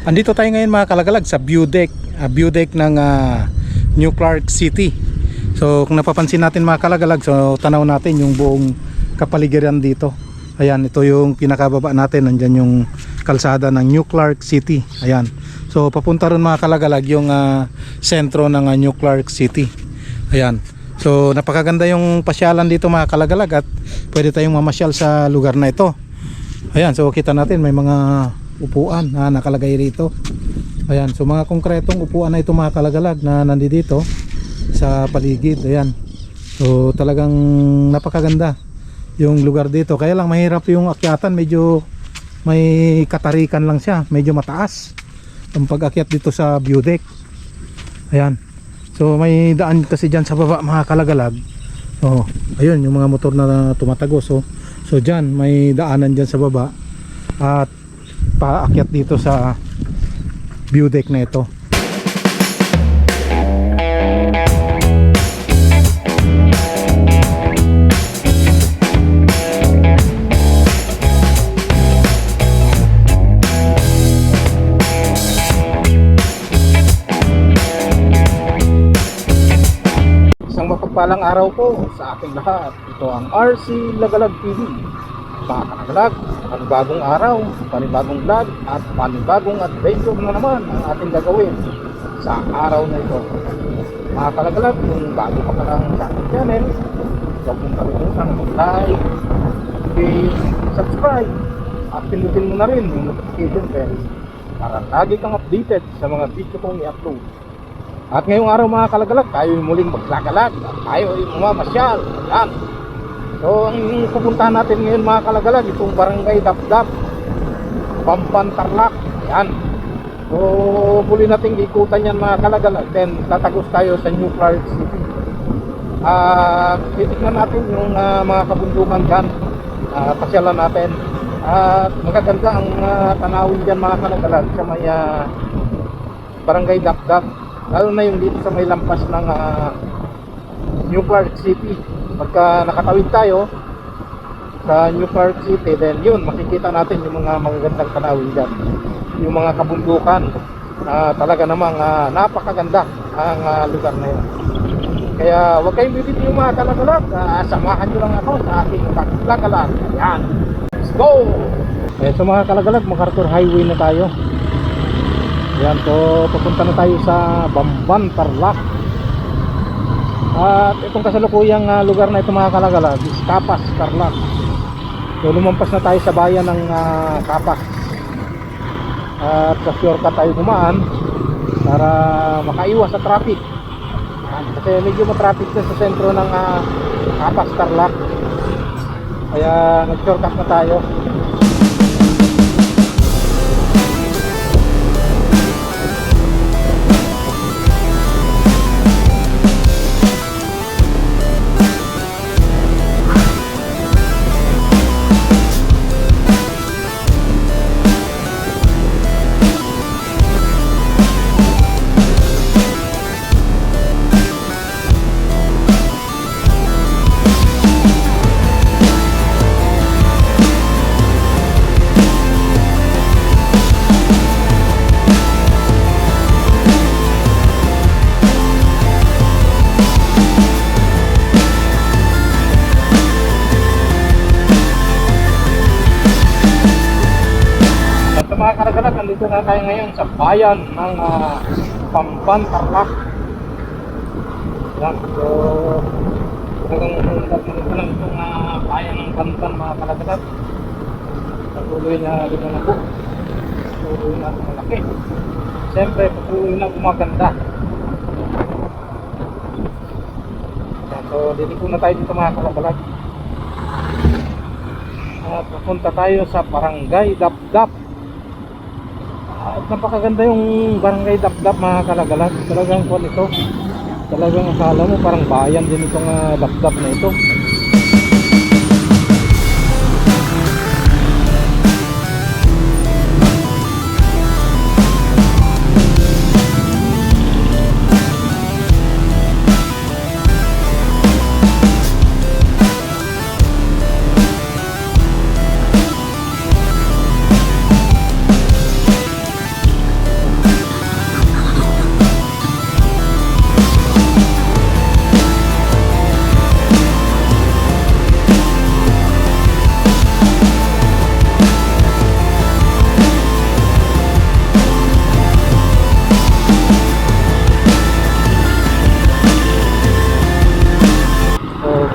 Andito tayo ngayon mga kalagalag sa view deck ng New Clark City. So kung napapansin natin mga kalagalag, so tanaw natin yung buong kapaligiran dito. Ayan, ito yung pinakababa natin, nandyan yung kalsada ng New Clark City. Ayan, so papunta ron mga kalagalag yung sentro ng New Clark City. Ayan, so napakaganda yung pasyalan dito mga kalagalag at pwede tayong mamasyal sa lugar na ito. Ayan, so kita natin may mga upuan na nakalagay rito. Ayan, so mga konkretong upuan na ito mga kalagalag na nandito sa paligid. Ayan, so talagang napakaganda yung lugar dito. Kaya lang mahirap yung akyatan, medyo may katarikan lang siya, medyo mataas ang pag-akyat dito sa view deck. Ayan, so may daan kasi dyan sa baba mga kalagalag. So ayun yung mga motor na tumatagos. So dyan may daanan dyan sa baba at paakyat dito sa view deck na ito. Isang mapagpalang araw po sa ating lahat. Ito ang RC Lagalag TV. Mga kalagalag, panibagong araw, panibagong vlog at panibagong adventure na naman ang ating gagawin sa araw na ito. Mga kalagalag, kung bago ka pa lang sa ating channel, huwag mong kalimutan mag-like, subscribe at pinutin mo na rin yung notification bell para lagi kang updated sa mga video kong i-upload. At ngayong araw mga kalagalag, tayo muling maglagalag at tayo ay mamasyal. Ayan. So ang pupuntahan natin ngayon mga kalagalag, itong Barangay Dapdap, Pamban, Tarlac. Ayan, so muli natin ikutan yan mga kalagalag, then tatagos tayo sa New Clark City. Titignan natin yung mga kabundukan dyan, pasyalan natin. Magaganda ang tanawin dyan mga kalagalag sa may Barangay Dapdap, lalo na yung dito sa may lampas ng New Clark City. Pagka nakatawid tayo sa New Clark City, then yun, makikita natin yung mga magagandang tanawin dyan, yung mga kabundukan. Talaga namang napakaganda ang lugar na yun. Kaya huwag kayong bibit yung mga kalagalag, samahan nyo lang ako sa aking paglagalag. Ayan, let's go! So mga kalagalag, MacArthur Highway na tayo. Ayan, so papunta na tayo sa Pamban, Tarlac. At itong kasalukuyang lugar na ito mga kalagalag is Capas, Tarlac. So lumampas na tayo sa bayan ng Capas. At sa shortcut tayo dumaan para makaiwas sa traffic. Kasi medyo matraffic sa sentro ng Capas, Tarlac. Kaya nag-shortcut na tayo. Mga kalagalag, nandito na tayo ngayon sa bayan ng Pamban, Tarlac. Yan, so talagang nandito na lang itong bayan ng Pamban mga kalagalag. Patuloy na lumanabo, patuloy na malaki, siyempre patuloy na gumaganda. Yan, so dito na tayo dito mga kalagalag. At pupunta tayo sa Barangay Dapdap. At napakaganda yung Barangay Dapdap mga kalagalag. Talagang kung ito, talagang akala mo parang bayan din itong Dapdap na ito.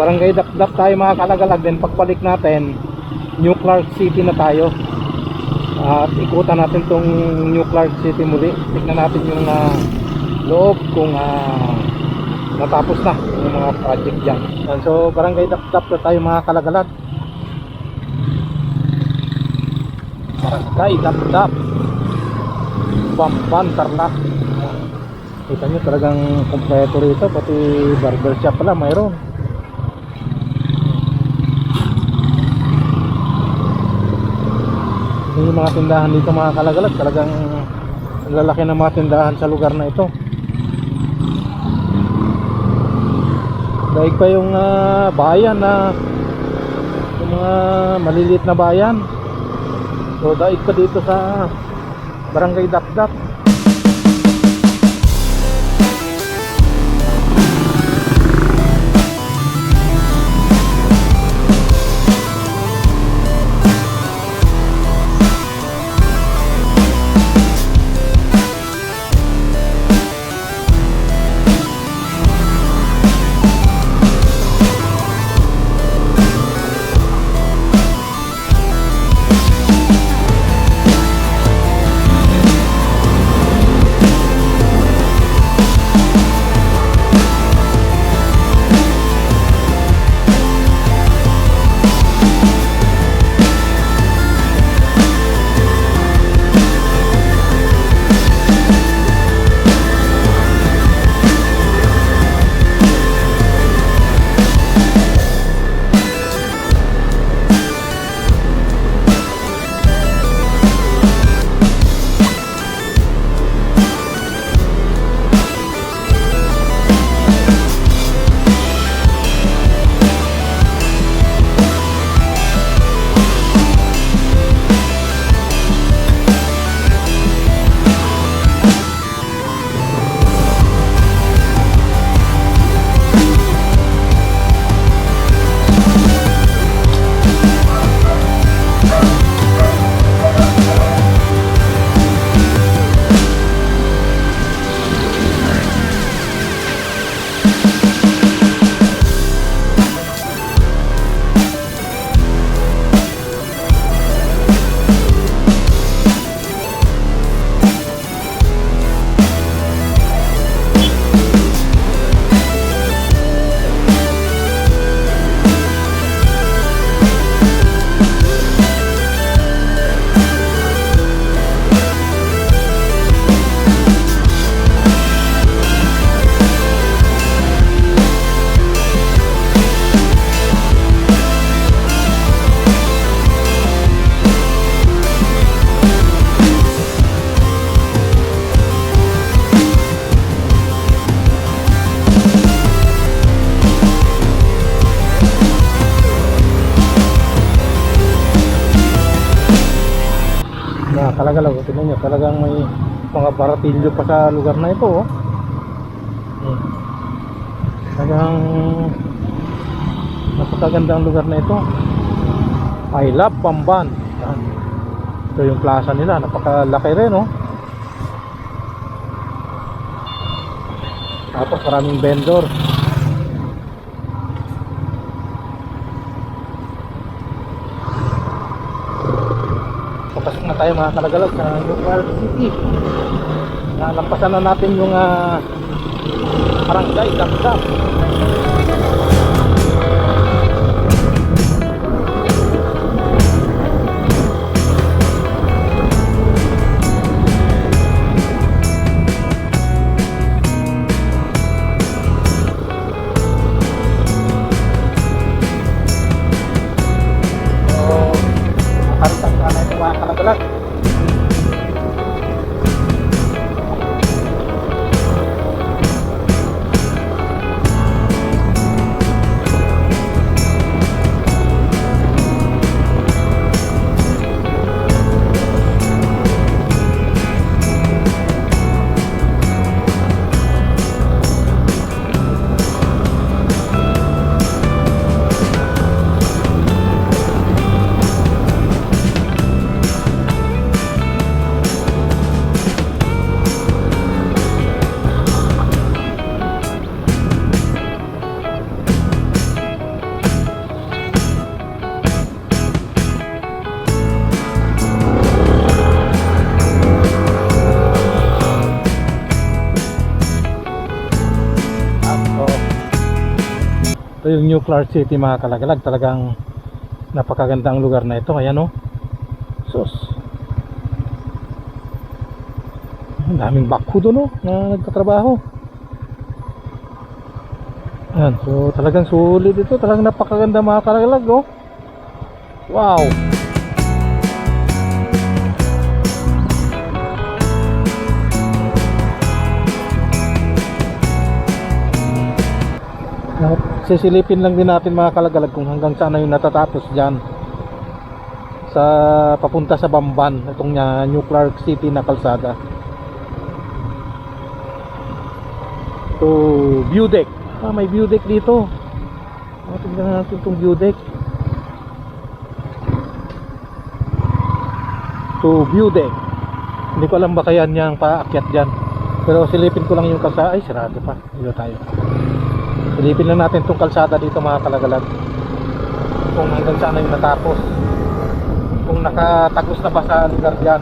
Barangay Dapdap tayo mga kalagalag. Then pagbalik natin, New Clark City na tayo. At ikutan natin tong New Clark City muli. Tignan natin yung loob kung natapos na yung mga project dyan. So Barangay Dapdap na tayo mga kalagalag. Barangay Dapdap, Bamban, Tarlac. Kita nyo talagang kompleto rito. Pati barber shop pala mayroon. Yung mga tindahan dito mga kalagalag, talagang lalaki ng mga tindahan sa lugar na ito. Daig pa yung bayan na yung mga maliliit na bayan. So daig pa dito sa Barangay Dapdap. Kalagalag, tignan nyo, talagang may mga baratilyo pa sa lugar na ito, oh. Talagang napakaganda ang lugar na ito. I love Bamban. Ito yung plaza nila, napakalaki rin, oh. Tapos maraming vendor. Papasok na tayo mga kalagalag sa New Clark City. Nalampasan na natin yung Barangay Dapdap. Nakarating na natin mga kalagalag. yung New Clark City mga kalagalag. Talagang napakagandang lugar na ito. Ayan o. Sus. Ang daming bakho doon o na nagtatrabaho. Ayan. So talagang sulit ito. Talagang napakaganda mga kalagalag o. Wow. Sisilipin lang din natin mga kalagalag kung hanggang saan na yung natatapos dyan sa papunta sa Bamban, itong New Clark City na kalsada. So view deck, may view deck dito. Tingnan natin itong view deck. So view deck, hindi ko alam ba kaya niyang paakyat dyan, pero silipin ko lang yung kalsada. Ay, sarado pa, dito tayo. Silipin lang natin itong kalsada dito mga kalagalag, kung hanggang saan na yung natapos, kung nakatagos na ba sa lugar dyan.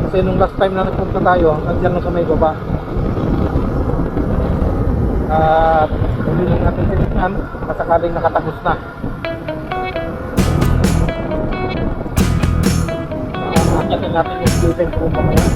Kasi nung last time na nagpunta tayo, hanggang dyan lang sa may baba. At hindi lang natin titignan kasakaling nakatagos na. Akyatin natin yung building kung mamaya.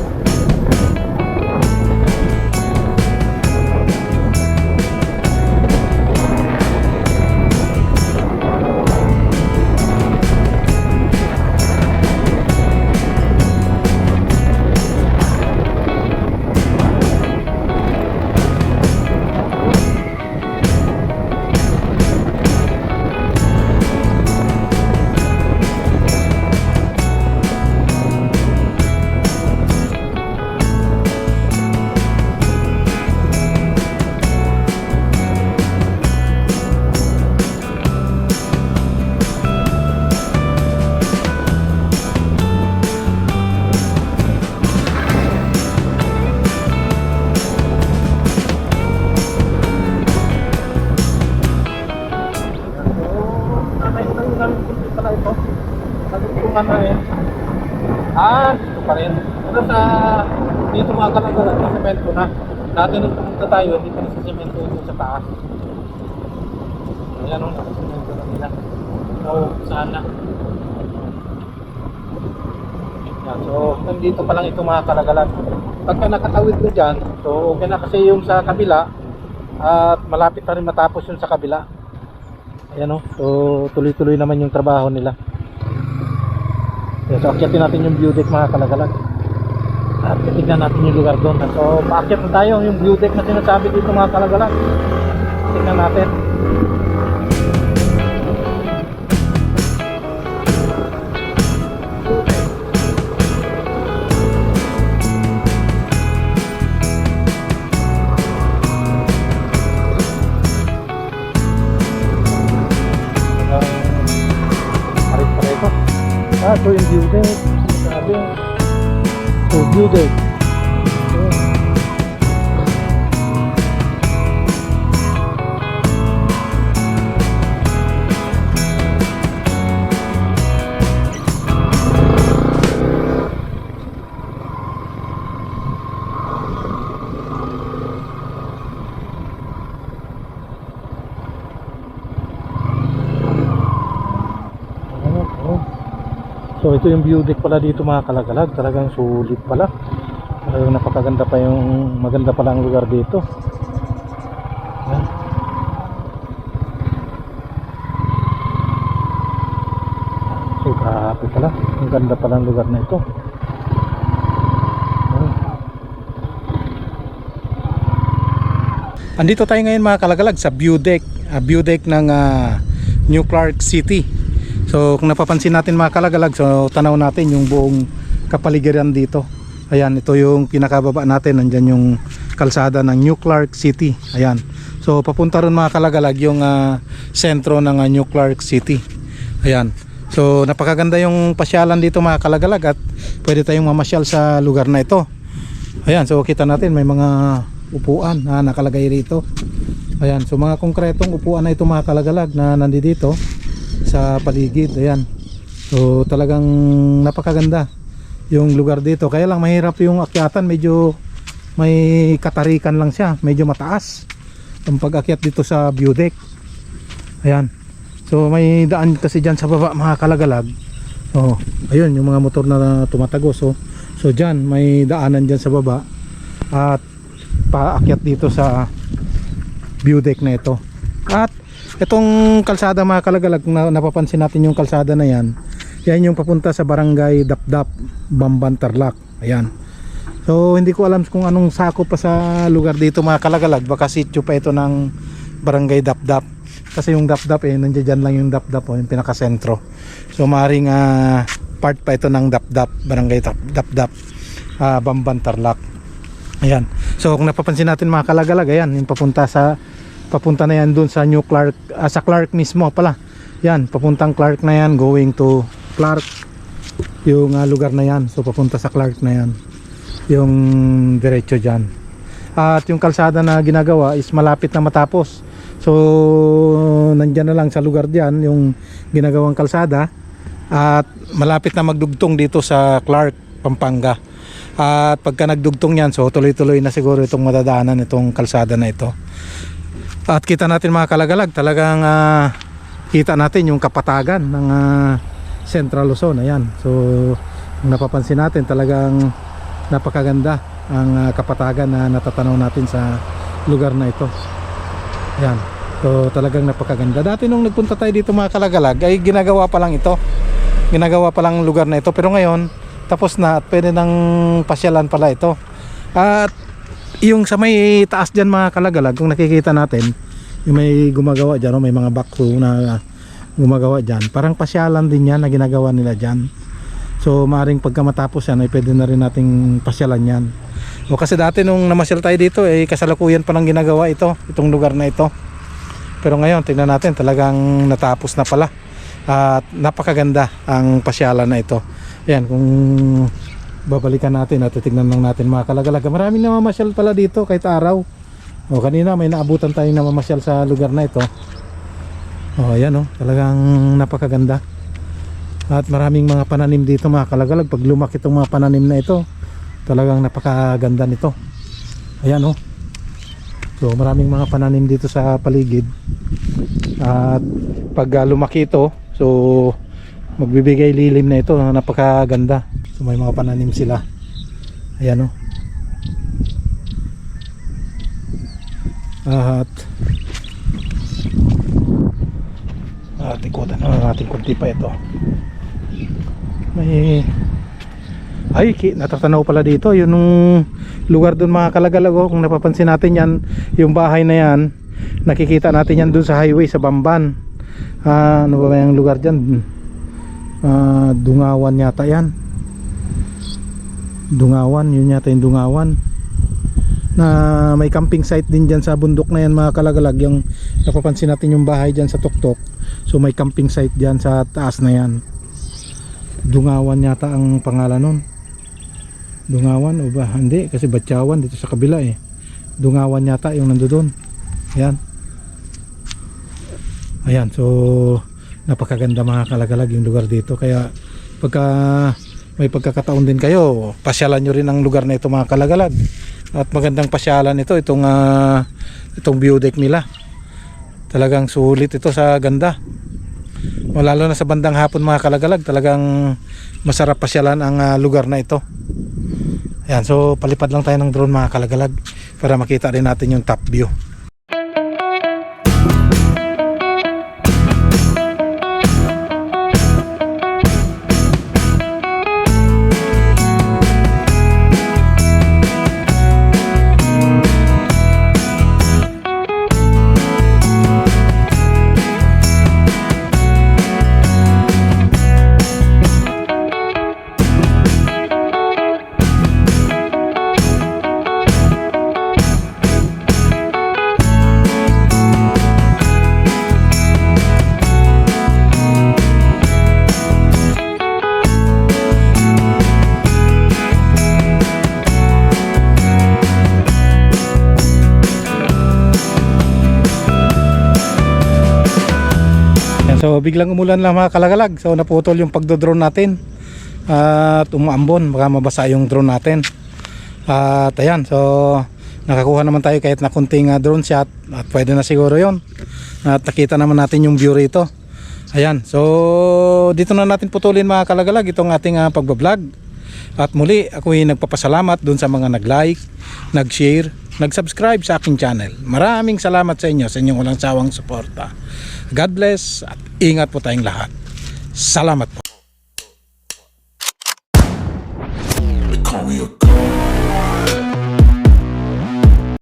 Ito pa rin. Pero sa dito mga kalagalag sa semento na. Dati nung pumunta tayo, hindi pa na sa semento ito sa taas. Ayan o, nasa semento na nila. So, sana. Yan, so, nandito pa lang ito mga kalagalag. Pagka nakatawid ko dyan, so okay na kasi yung sa kabila. At malapit na rin matapos yung sa kabila. Ayan o, so tuloy-tuloy naman yung trabaho nila. So akyatin natin yung view deck mga kalagalag. At titignan natin yung lugar doon. So paakyat na tayo yung view deck na sinasabi dito mga kalagalag. Tignan natin. Ito yung view deck. Sabi, ito view deck. So ito yung view deck pala dito mga kalagalag. Talagang sulit pala. Talagang napakaganda pa yung maganda pala ang lugar dito. Yan. So grabe pala. Ang ganda pala ang lugar na ito. Yan. Andito tayo ngayon mga kalagalag sa view deck. View deck ng New Clark City. So kung napapansin natin mga kalagalag, so tanaw natin yung buong kapaligiran dito. Ayan, ito yung pinakababa natin. Nandyan yung kalsada ng New Clark City. Ayan. So papunta ron mga kalagalag yung sentro ng New Clark City. Ayan. So napakaganda yung pasyalan dito mga kalagalag at pwede tayong mamasyal sa lugar na ito. Ayan, so kita natin may mga upuan na nakalagay rito. Ayan, so mga konkretong upuan na ito mga kalagalag na nandito sa paligid. Ayan, so talagang napakaganda yung lugar dito. Kaya lang mahirap yung akyatan, medyo may katarikan lang siya, medyo mataas ang pag-akyat dito sa view deck. Ayan. So may daan kasi dyan sa baba mga kalagalag. Oh, ayun yung mga motor na tumatagos. So dyan may daanan dyan sa baba at paakyat dito sa view deck na ito. At itong kalsada mga kalagalag na napapansin natin yung kalsada na yan. Yan yung papunta sa barangay Dapdap, Bamban, Tarlac. Ayan. So hindi ko alam kung anong sakop pa sa lugar dito mga kalagalag. Baka sitio pa ito ng barangay Dapdap. Kasi yung Dapdap nandiyan lang yung Dapdap yung pinakasentro. So maaaring part pa ito ng Dapdap, barangay Dapdap, Bamban, Tarlac. Ayan. So kung napapansin natin mga kalagalag, ayan, yung papunta na yan dun sa New Clark, sa Clark mismo pala. Yan, papuntang Clark na yan, going to Clark. Yung lugar na yan. So papunta sa Clark na yan. Yung diretso dyan. At yung kalsada na ginagawa is malapit na matapos. So nandyan na lang sa lugar dyan yung ginagawang kalsada. At malapit na magdugtong dito sa Clark, Pampanga. At pagka nagdugtong yan, so tuloy-tuloy na siguro itong madadaanan itong kalsada na ito. At kita natin mga kalagalag, talagang kita natin yung kapatagan ng Central Luzon. Ayan. So kung napapansin natin, talagang napakaganda ang kapatagan na natatanaw natin sa lugar na ito. Ayan. So talagang napakaganda. Dati nung nagpunta tayo dito mga kalagalag ay ginagawa pa lang ito. Ginagawa pa lang lugar na ito. Pero ngayon tapos na at pwede nang pasyalan pala ito. At yung sa may taas dyan mga kalagalag, kung nakikita natin yung may gumagawa dyan, may mga backhoe na gumagawa dyan, parang pasyalan din yan na ginagawa nila dyan. So maaaring pagka matapos yan ay pwede na rin nating pasyalan yan. O kasi dati nung namasyal tayo dito kasalukuyan pa lang ginagawa itong lugar na ito. Pero ngayon tingnan natin, talagang natapos na pala. At napakaganda ang pasyalan na ito. Ayan, kung babalikan natin at titignan lang natin mga kalagalag, maraming namamasyal pala dito kahit araw. O kanina may naabutan tayong namamasyal sa lugar na ito. O ayan talagang napakaganda. At maraming mga pananim dito mga kalagalag. Pag lumaki itong mga pananim na ito, talagang napakaganda nito. Ayan so maraming mga pananim dito sa paligid. At pag lumaki ito, so magbibigay lilim na ito, napakaganda. So may mga pananim sila. Ayan at ikutan natin kunti pa ito. Natatanaw pala dito yung lugar dun mga kalagalag. Kung napapansin natin yan, yung bahay na yan, nakikita natin yan dun sa highway sa Bamban. Ano ba yung lugar dyan? Dungawan yata yan. Dungawan, yun yata yung Dungawan. Na may camping site din dyan sa bundok na yan mga kalagalag. Yung napapansin natin yung bahay dyan sa tuktok. So may camping site dyan sa taas na yan. Dungawan yata ang pangalan nun. Dungawan o ba? Hindi, kasi Batyawan dito sa kabila Dungawan yata yung nandoon. Ayan. Ayan, so napakaganda mga kalagalag yung lugar dito. Kaya pagka may pagkakataon din kayo, pasyalan nyo rin ang lugar na ito mga kalagalag. At magandang pasyalan itong view deck nila. Talagang sulit ito sa ganda. Lalo na sa bandang hapon mga kalagalag, talagang masarap pasyalan ang lugar na ito. Ayan, so palipad lang tayo ng drone mga kalagalag para makita rin natin yung top view. So biglang umulan lang mga kalagalag. So naputol yung pagdo-drone natin. At umaambon, baka mabasa yung drone natin. At ayan, so nakakuha naman tayo kahit na kunting drone shot at pwede na siguro yon at nakita naman natin yung view rito. Ayan, so dito na natin putulin mga kalagalag itong ating pagbablog. At muli ako'y nagpapasalamat dun sa mga nag-like, nag-share, nag-subscribe sa aking channel. Maraming salamat sa inyo sa inyong walang sawang suporta. God bless at ingat po tayong lahat. Salamat po.